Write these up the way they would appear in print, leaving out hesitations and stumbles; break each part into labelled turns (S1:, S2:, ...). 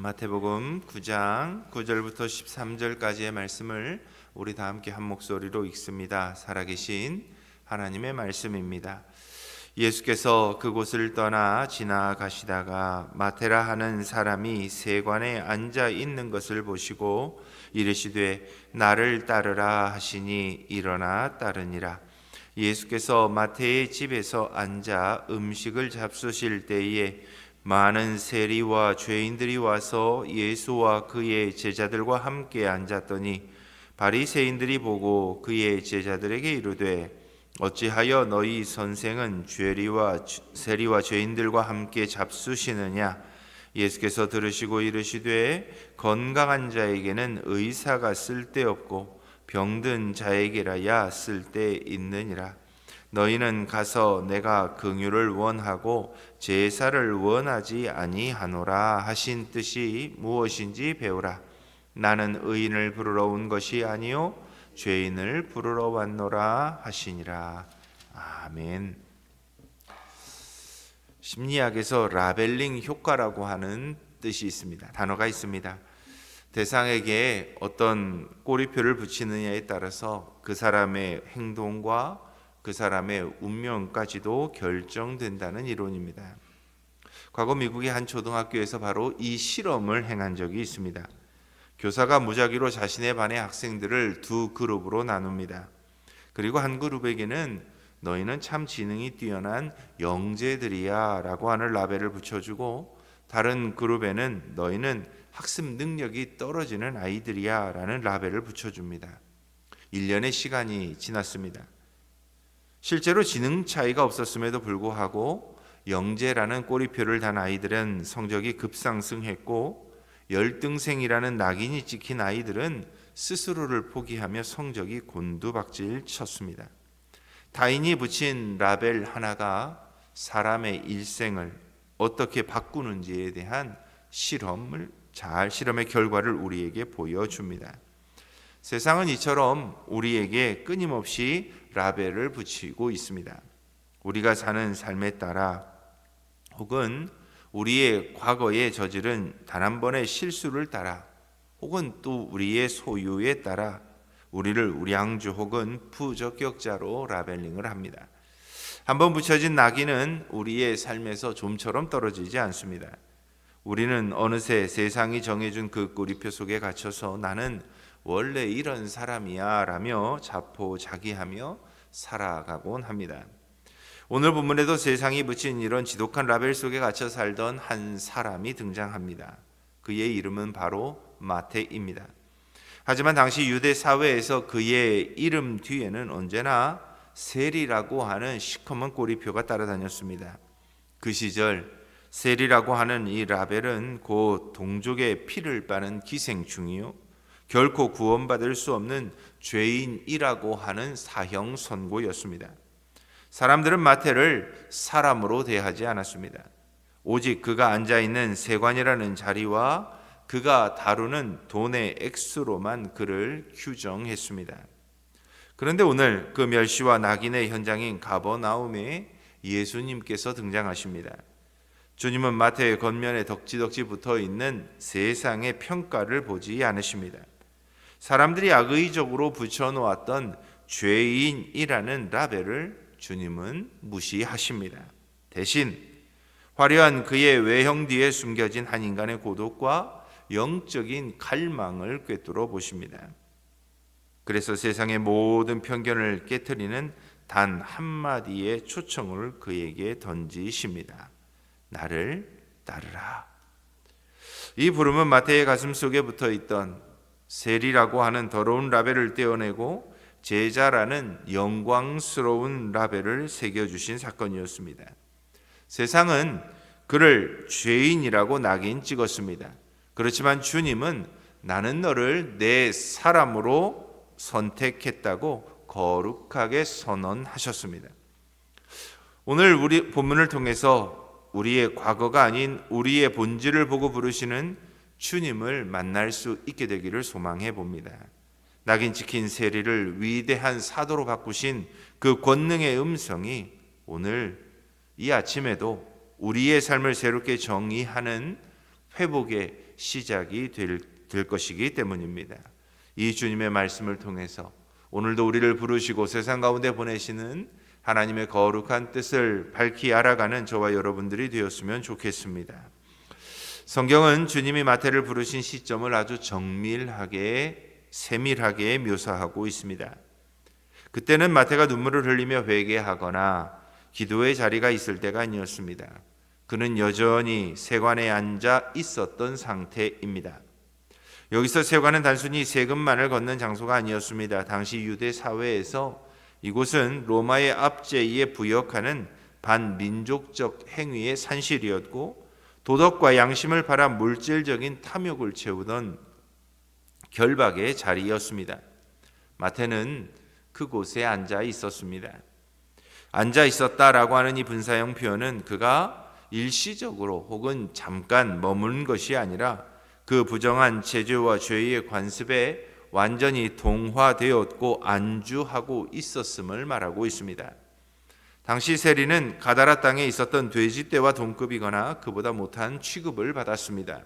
S1: 마태복음 9장 9절부터 13절까지의 말씀을 우리 다 함께 한 목소리로 읽습니다. 살아계신 하나님의 말씀입니다. 예수께서 그곳을 떠나 지나가시다가 마테라 하는 사람이 세관에 앉아 있는 것을 보시고 이르시되 나를 따르라 하시니 일어나 따르니라. 예수께서 마태의 집에서 앉아 음식을 잡수실 때에 많은 세리와 죄인들이 와서 예수와 그의 제자들과 함께 앉았더니 바리새인들이 보고 그의 제자들에게 이르되 어찌하여 너희 선생은 세리와 죄인들과 함께 잡수시느냐? 예수께서 들으시고 이르시되 건강한 자에게는 의사가 쓸데없고 병든 자에게라야 쓸데있느니라. 너희는 가서 내가 긍휼을 원하고 제사를 원하지 아니하노라 하신 뜻이 무엇인지 배우라. 나는 의인을 부르러 온 것이 아니요 죄인을 부르러 왔노라 하시니라. 아멘. 심리학에서 라벨링 효과라고 하는 뜻이 있습니다. 단어가 있습니다. 대상에게 어떤 꼬리표를 붙이느냐에 따라서 그 사람의 행동과 그 사람의 운명까지도 결정된다는 이론입니다. 과거 미국의 한 초등학교에서 바로 이 실험을 행한 적이 있습니다. 교사가 무작위로 자신의 반의 학생들을 두 그룹으로 나눕니다. 그리고 한 그룹에게는 너희는 참 지능이 뛰어난 영재들이야 라고 하는 라벨을 붙여주고, 다른 그룹에는 너희는 학습 능력이 떨어지는 아이들이야 라는 라벨을 붙여줍니다. 1년의 시간이 지났습니다. 실제로 지능 차이가 없었음에도 불구하고 영재라는 꼬리표를 단 아이들은 성적이 급상승했고, 열등생이라는 낙인이 찍힌 아이들은 스스로를 포기하며 성적이 곤두박질 쳤습니다. 타인이 붙인 라벨 하나가 사람의 일생을 어떻게 바꾸는지에 대한 실험의 결과를 우리에게 보여줍니다. 세상은 이처럼 우리에게 끊임없이 라벨을 붙이고 있습니다. 우리가 사는 삶에 따라 혹은 우리의 과거에 저지른 단 한 번의 실수를 따라 혹은 또 우리의 소유에 따라 우리를 우량주 혹은 부적격자로 라벨링을 합니다. 한번 붙여진 낙인은 우리의 삶에서 좀처럼 떨어지지 않습니다. 우리는 어느새 세상이 정해준 그 꼬리표 속에 갇혀서 나는 원래 이런 사람이야 라며 자포자기하며 살아가곤 합니다. 오늘 본문에도 세상이 붙인 이런 지독한 라벨 속에 갇혀 살던 한 사람이 등장합니다. 그의 이름은 바로 마태입니다. 하지만 당시 유대 사회에서 그의 이름 뒤에는 언제나 세리라고 하는 시커먼 꼬리표가 따라다녔습니다. 그 시절 세리라고 하는 이 라벨은 곧 동족의 피를 빠는 기생충이요 결코 구원받을 수 없는 죄인이라고 하는 사형 선고였습니다. 사람들은 마태를 사람으로 대하지 않았습니다. 오직 그가 앉아있는 세관이라는 자리와 그가 다루는 돈의 액수로만 그를 규정했습니다. 그런데 오늘 그 멸시와 낙인의 현장인 가버나움에 예수님께서 등장하십니다. 주님은 마태의 겉면에 덕지덕지 붙어있는 세상의 평가를 보지 않으십니다. 사람들이 악의적으로 붙여놓았던 죄인이라는 라벨을 주님은 무시하십니다. 대신 화려한 그의 외형 뒤에 숨겨진 한 인간의 고독과 영적인 갈망을 꿰뚫어 보십니다. 그래서 세상의 모든 편견을 깨트리는 단 한마디의 초청을 그에게 던지십니다. 나를 따르라. 이 부름은 마태의 가슴 속에 붙어있던 세리라고 하는 더러운 라벨을 떼어내고 제자라는 영광스러운 라벨을 새겨주신 사건이었습니다. 세상은 그를 죄인이라고 낙인 찍었습니다. 그렇지만 주님은 나는 너를 내 사람으로 선택했다고 거룩하게 선언하셨습니다. 오늘 우리 본문을 통해서 우리의 과거가 아닌 우리의 본질을 보고 부르시는 주님을 만날 수 있게 되기를 소망해 봅니다. 낙인 찍힌 세리를 위대한 사도로 바꾸신 그 권능의 음성이 오늘 이 아침에도 우리의 삶을 새롭게 정의하는 회복의 시작이 될 것이기 때문입니다. 이 주님의 말씀을 통해서 오늘도 우리를 부르시고 세상 가운데 보내시는 하나님의 거룩한 뜻을 밝히 알아가는 저와 여러분들이 되었으면 좋겠습니다. 성경은 주님이 마태를 부르신 시점을 아주 정밀하게 세밀하게 묘사하고 있습니다. 그때는 마태가 눈물을 흘리며 회개하거나 기도의 자리가 있을 때가 아니었습니다. 그는 여전히 세관에 앉아 있었던 상태입니다. 여기서 세관은 단순히 세금만을 걷는 장소가 아니었습니다. 당시 유대 사회에서 이곳은 로마의 압제에 부역하는 반민족적 행위의 산실이었고 도덕과 양심을 팔아 물질적인 탐욕을 채우던 결박의 자리였습니다. 마태는 그곳에 앉아 있었습니다. 앉아 있었다라고 하는 이 분사형 표현은 그가 일시적으로 혹은 잠깐 머문 것이 아니라 그 부정한 제죄와 죄의 관습에 완전히 동화되었고 안주하고 있었음을 말하고 있습니다. 당시 세리는 가다라 땅에 있었던 돼지떼와 동급이거나 그보다 못한 취급을 받았습니다.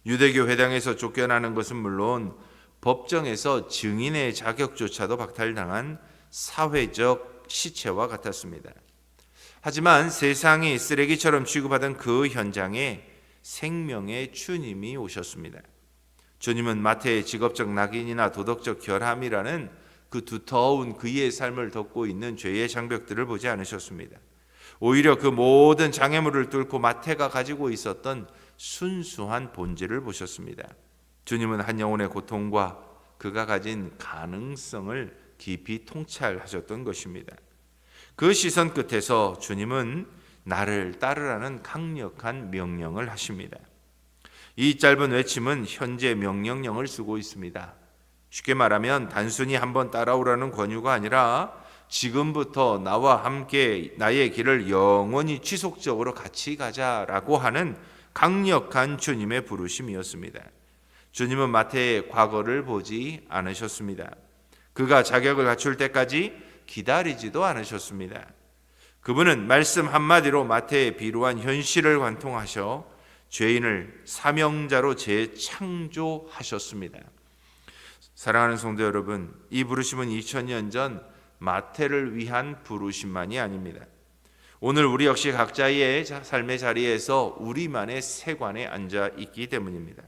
S1: 유대교 회당에서 쫓겨나는 것은 물론 법정에서 증인의 자격조차도 박탈당한 사회적 시체와 같았습니다. 하지만 세상이 쓰레기처럼 취급하던 그 현장에 생명의 주님이 오셨습니다. 주님은 마태의 직업적 낙인이나 도덕적 결함이라는 그 두터운 그의 삶을 덮고 있는 죄의 장벽들을 보지 않으셨습니다. 오히려 그 모든 장애물을 뚫고 마태가 가지고 있었던 순수한 본질을 보셨습니다. 주님은 한 영혼의 고통과 그가 가진 가능성을 깊이 통찰하셨던 것입니다. 그 시선 끝에서 주님은 나를 따르라는 강력한 명령을 하십니다. 이 짧은 외침은 현재 명령형을 쓰고 있습니다. 쉽게 말하면 단순히 한번 따라오라는 권유가 아니라 지금부터 나와 함께 나의 길을 영원히 지속적으로 같이 가자라고 하는 강력한 주님의 부르심이었습니다. 주님은 마태의 과거를 보지 않으셨습니다. 그가 자격을 갖출 때까지 기다리지도 않으셨습니다. 그분은 말씀 한마디로 마태의 비루한 현실을 관통하셔 죄인을 사명자로 재창조하셨습니다. 사랑하는 성도 여러분, 이 부르심은 2000년 전 마태를 위한 부르심만이 아닙니다. 오늘 우리 역시 각자의 삶의 자리에서 우리만의 세관에 앉아 있기 때문입니다.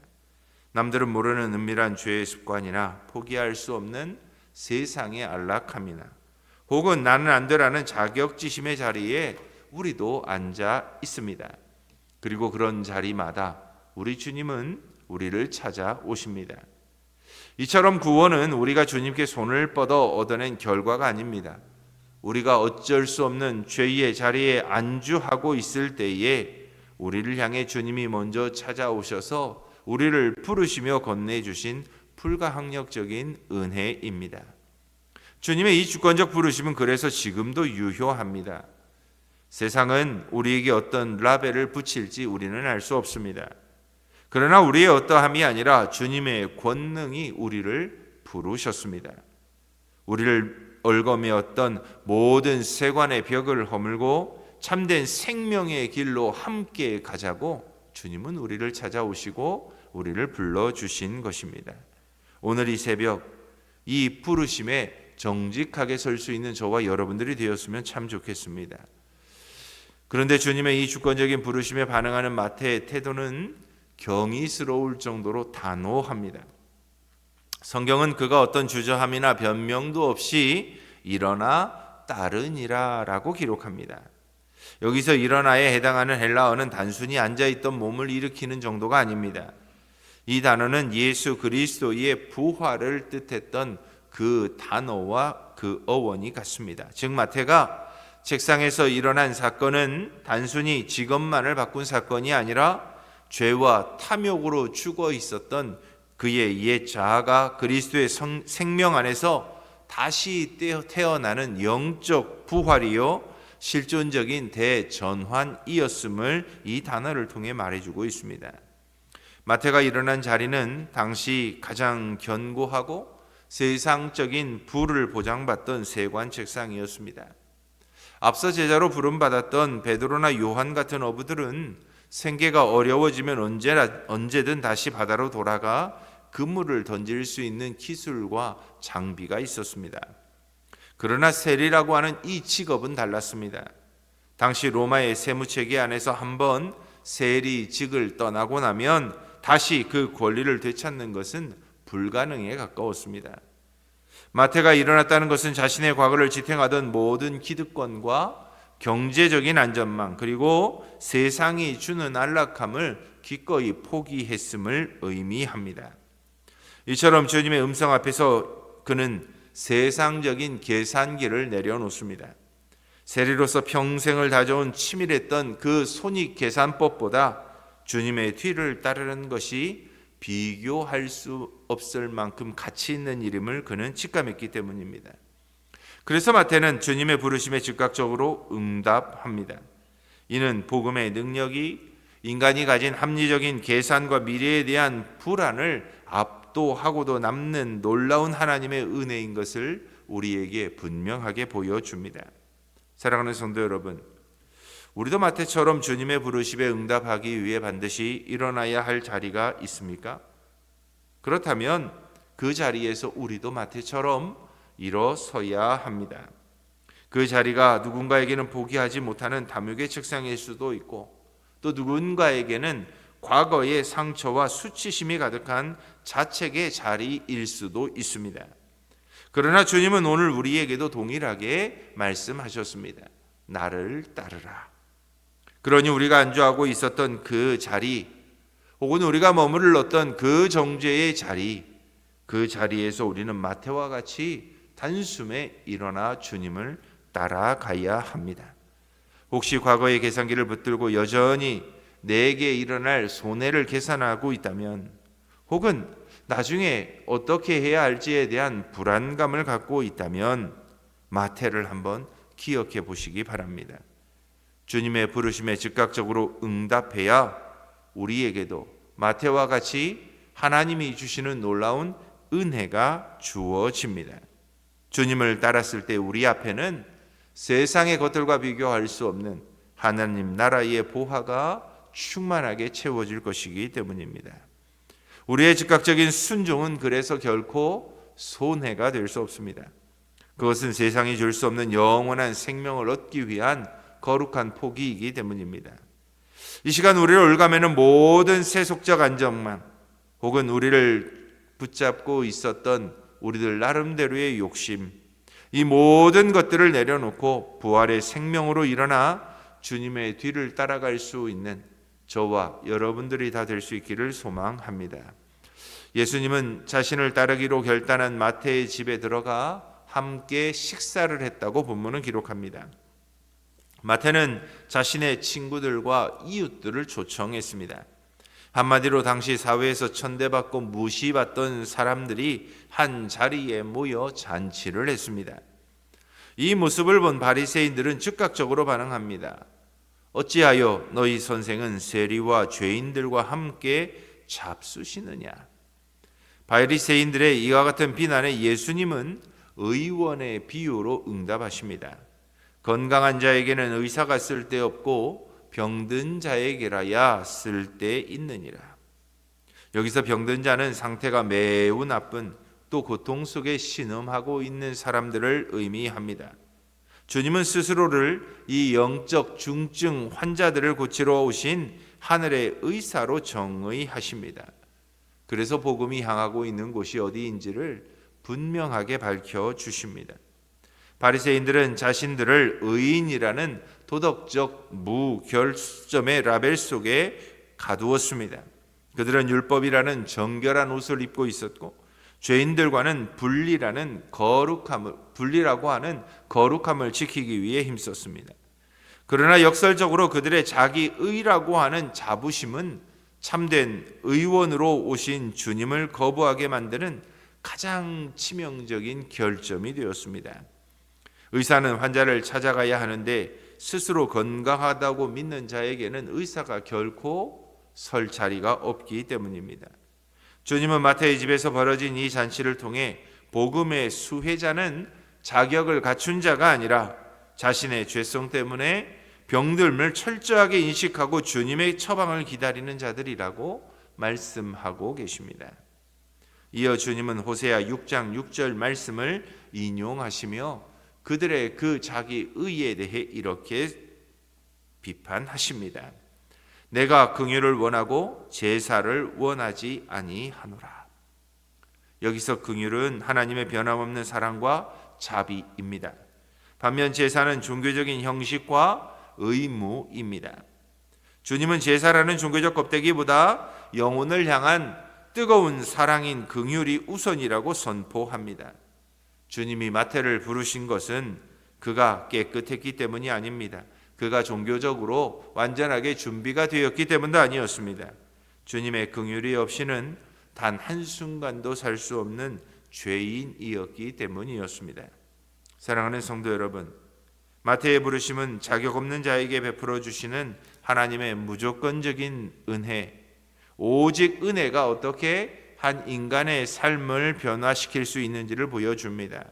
S1: 남들은 모르는 은밀한 죄의 습관이나 포기할 수 없는 세상의 안락함이나 혹은 나는 안 되라는 자격지심의 자리에 우리도 앉아 있습니다. 그리고 그런 자리마다 우리 주님은 우리를 찾아오십니다. 이처럼 구원은 우리가 주님께 손을 뻗어 얻어낸 결과가 아닙니다. 우리가 어쩔 수 없는 죄의 자리에 안주하고 있을 때에 우리를 향해 주님이 먼저 찾아오셔서 우리를 부르시며 건네주신 불가항력적인 은혜입니다. 주님의 이 주권적 부르심은 그래서 지금도 유효합니다. 세상은 우리에게 어떤 라벨을 붙일지 우리는 알 수 없습니다. 그러나 우리의 어떠함이 아니라 주님의 권능이 우리를 부르셨습니다. 우리를 얽어매었던 모든 세관의 벽을 허물고 참된 생명의 길로 함께 가자고 주님은 우리를 찾아오시고 우리를 불러주신 것입니다. 오늘 이 새벽 이 부르심에 정직하게 설 수 있는 저와 여러분들이 되었으면 참 좋겠습니다. 그런데 주님의 이 주권적인 부르심에 반응하는 마태의 태도는 경이스러울 정도로 단호합니다. 성경은 그가 어떤 주저함이나 변명도 없이 일어나 따르니라 라고 기록합니다. 여기서 일어나에 해당하는 헬라어는 단순히 앉아있던 몸을 일으키는 정도가 아닙니다. 이 단어는 예수 그리스도의 부활을 뜻했던 그 단어와 그 어원이 같습니다. 즉 마태가 책상에서 일어난 사건은 단순히 직업만을 바꾼 사건이 아니라 죄와 탐욕으로 죽어 있었던 그의 옛 자아가 그리스도의 생명 안에서 다시 태어나는 영적 부활이요 실존적인 대전환이었음을 이 단어를 통해 말해주고 있습니다. 마태가 일어난 자리는 당시 가장 견고하고 세상적인 부를 보장받던 세관 책상이었습니다. 앞서 제자로 부름받았던 베드로나 요한 같은 어부들은 생계가 어려워지면 언제든 다시 바다로 돌아가 그물을 던질 수 있는 기술과 장비가 있었습니다. 그러나 세리라고 하는 이 직업은 달랐습니다. 당시 로마의 세무체계 안에서 한번 세리직을 떠나고 나면 다시 그 권리를 되찾는 것은 불가능에 가까웠습니다. 마태가 일어났다는 것은 자신의 과거를 지탱하던 모든 기득권과 경제적인 안전망, 그리고 세상이 주는 안락함을 기꺼이 포기했음을 의미합니다. 이처럼 주님의 음성 앞에서 그는 세상적인 계산기를 내려놓습니다. 세리로서 평생을 다져온 치밀했던 그 손익 계산법보다 주님의 뒤를 따르는 것이 비교할 수 없을 만큼 가치 있는 일임을 그는 직감했기 때문입니다. 그래서 마태는 주님의 부르심에 즉각적으로 응답합니다. 이는 복음의 능력이 인간이 가진 합리적인 계산과 미래에 대한 불안을 압도하고도 남는 놀라운 하나님의 은혜인 것을 우리에게 분명하게 보여줍니다. 사랑하는 성도 여러분, 우리도 마태처럼 주님의 부르심에 응답하기 위해 반드시 일어나야 할 자리가 있습니까? 그렇다면 그 자리에서 우리도 마태처럼 일어서야 합니다. 그 자리가 누군가에게는 포기하지 못하는 탐욕의 책상일 수도 있고, 또 누군가에게는 과거의 상처와 수치심이 가득한 자책의 자리일 수도 있습니다. 그러나 주님은 오늘 우리에게도 동일하게 말씀하셨습니다. 나를 따르라. 그러니 우리가 안주하고 있었던 그 자리, 혹은 우리가 머물렀던 그 정죄의 자리, 그 자리에서 우리는 마태와 같이 단숨에 일어나 주님을 따라가야 합니다. 혹시 과거의 계산기를 붙들고 여전히 내게 일어날 손해를 계산하고 있다면, 혹은 나중에 어떻게 해야 할지에 대한 불안감을 갖고 있다면 마태를 한번 기억해 보시기 바랍니다. 주님의 부르심에 즉각적으로 응답해야 우리에게도 마태와 같이 하나님이 주시는 놀라운 은혜가 주어집니다. 주님을 따랐을 때 우리 앞에는 세상의 것들과 비교할 수 없는 하나님 나라의 보화가 충만하게 채워질 것이기 때문입니다. 우리의 즉각적인 순종은 그래서 결코 손해가 될 수 없습니다. 그것은 세상이 줄 수 없는 영원한 생명을 얻기 위한 거룩한 포기이기 때문입니다. 이 시간 우리를 올가매는 모든 세속적 안정망, 혹은 우리를 붙잡고 있었던 우리들 나름대로의 욕심, 이 모든 것들을 내려놓고 부활의 생명으로 일어나 주님의 뒤를 따라갈 수 있는 저와 여러분들이 다 될 수 있기를 소망합니다. 예수님은 자신을 따르기로 결단한 마태의 집에 들어가 함께 식사를 했다고 본문은 기록합니다. 마태는 자신의 친구들과 이웃들을 초청했습니다. 한마디로 당시 사회에서 천대받고 무시받던 사람들이 한 자리에 모여 잔치를 했습니다. 이 모습을 본 바리새인들은 즉각적으로 반응합니다. 어찌하여 너희 선생은 세리와 죄인들과 함께 잡수시느냐? 바리새인들의 이와 같은 비난에 예수님은 의원의 비유로 응답하십니다. 건강한 자에게는 의사가 쓸데없고 병든 자에게라야 쓸데있느니라. 여기서 병든 자는 상태가 매우 나쁜, 또 고통 속에 신음하고 있는 사람들을 의미합니다. 주님은 스스로를 이 영적 중증 환자들을 고치러 오신 하늘의 의사로 정의하십니다. 그래서 복음이 향하고 있는 곳이 어디인지를 분명하게 밝혀주십니다. 바리새인들은 자신들을 의인이라는 도덕적 무결점의 라벨 속에 가두었습니다. 그들은 율법이라는 정결한 옷을 입고 있었고, 죄인들과는 분리라고 하는 거룩함을 지키기 위해 힘썼습니다. 그러나 역설적으로 그들의 자기의라고 하는 자부심은 참된 의원으로 오신 주님을 거부하게 만드는 가장 치명적인 결점이 되었습니다. 의사는 환자를 찾아가야 하는데 스스로 건강하다고 믿는 자에게는 의사가 결코 설 자리가 없기 때문입니다. 주님은 마태의 집에서 벌어진 이 잔치를 통해 복음의 수혜자는 자격을 갖춘 자가 아니라 자신의 죄성 때문에 병듦을 철저하게 인식하고 주님의 처방을 기다리는 자들이라고 말씀하고 계십니다. 이어 주님은 호세아 6장 6절 말씀을 인용하시며 그들의 그 자기 의에 대해 이렇게 비판하십니다. 내가 긍휼을 원하고 제사를 원하지 아니하노라. 여기서 긍휼은 하나님의 변함없는 사랑과 자비입니다. 반면 제사는 종교적인 형식과 의무입니다. 주님은 제사라는 종교적 껍데기보다 영혼을 향한 뜨거운 사랑인 긍휼이 우선이라고 선포합니다. 주님이 마태를 부르신 것은 그가 깨끗했기 때문이 아닙니다. 그가 종교적으로 완전하게 준비가 되었기 때문도 아니었습니다. 주님의 긍휼이 없이는 단 한순간도 살 수 없는 죄인이었기 때문이었습니다. 사랑하는 성도 여러분, 마태의 부르심은 자격 없는 자에게 베풀어 주시는 하나님의 무조건적인 은혜, 오직 은혜가 어떻게 한 인간의 삶을 변화시킬 수 있는지를 보여줍니다.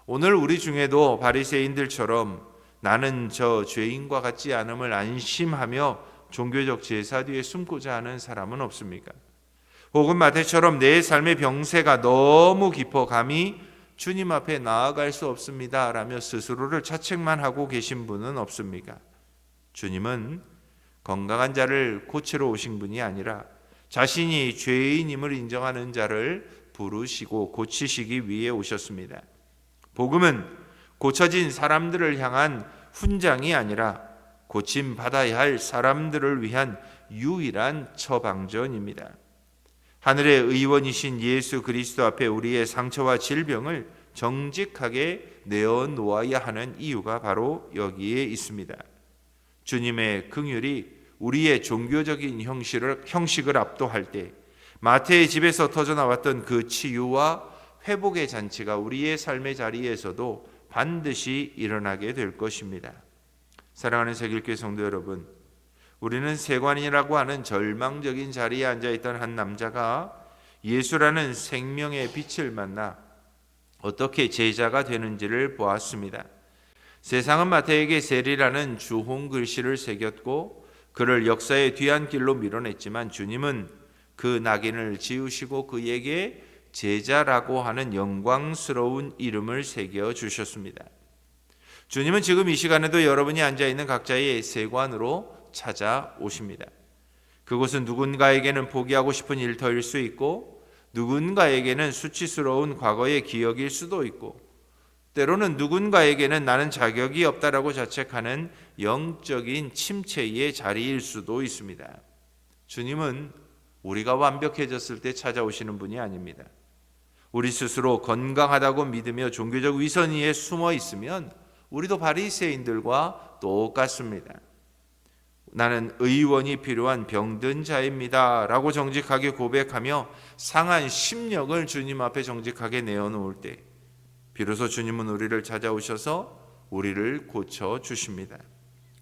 S1: 오늘 우리 중에도 바리새인들처럼 나는 저 죄인과 같지 않음을 안심하며 종교적 제사 뒤에 숨고자 하는 사람은 없습니까? 혹은 마태처럼 내 삶의 병세가 너무 깊어 감히 주님 앞에 나아갈 수 없습니다 라며 스스로를 자책만 하고 계신 분은 없습니까? 주님은 건강한 자를 고치러 오신 분이 아니라 자신이 죄인임을 인정하는 자를 부르시고 고치시기 위해 오셨습니다. 복음은 고쳐진 사람들을 향한 훈장이 아니라 고침받아야 할 사람들을 위한 유일한 처방전입니다. 하늘의 의원이신 예수 그리스도 앞에 우리의 상처와 질병을 정직하게 내어놓아야 하는 이유가 바로 여기에 있습니다. 주님의 긍휼이 우리의 종교적인 형식을 압도할 때 마태의 집에서 터져나왔던 그 치유와 회복의 잔치가 우리의 삶의 자리에서도 반드시 일어나게 될 것입니다. 사랑하는 새길교회 성도 여러분, 우리는 세관이라고 하는 절망적인 자리에 앉아있던 한 남자가 예수라는 생명의 빛을 만나 어떻게 제자가 되는지를 보았습니다. 세상은 마태에게 세리라는 주홍 글씨를 새겼고 그를 역사의 뒤안길로 밀어냈지만 주님은 그 낙인을 지우시고 그에게 제자라고 하는 영광스러운 이름을 새겨주셨습니다. 주님은 지금 이 시간에도 여러분이 앉아있는 각자의 세관으로 찾아오십니다. 그곳은 누군가에게는 포기하고 싶은 일터일 수 있고 누군가에게는 수치스러운 과거의 기억일 수도 있고 때로는 누군가에게는 나는 자격이 없다라고 자책하는 영적인 침체의 자리일 수도 있습니다. 주님은 우리가 완벽해졌을 때 찾아오시는 분이 아닙니다. 우리 스스로 건강하다고 믿으며 종교적 위선 위에 숨어 있으면 우리도 바리새인들과 똑같습니다. 나는 의원이 필요한 병든 자입니다 라고 정직하게 고백하며 상한 심령을 주님 앞에 정직하게 내어놓을 때 비로소 주님은 우리를 찾아오셔서 우리를 고쳐주십니다.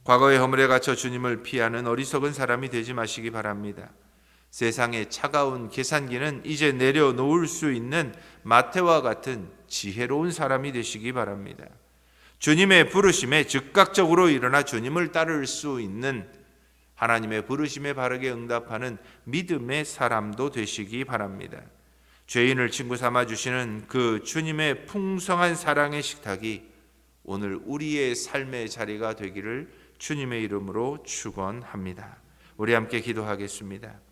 S1: 과거의 허물에 갇혀 주님을 피하는 어리석은 사람이 되지 마시기 바랍니다. 세상의 차가운 계산기는 이제 내려놓을 수 있는 마태와 같은 지혜로운 사람이 되시기 바랍니다. 주님의 부르심에 즉각적으로 일어나 주님을 따를 수 있는 하나님의 부르심에 바르게 응답하는 믿음의 사람도 되시기 바랍니다. 죄인을 친구 삼아 주시는 그 주님의 풍성한 사랑의 식탁이 오늘 우리의 삶의 자리가 되기를 주님의 이름으로 축원합니다. 우리 함께 기도하겠습니다.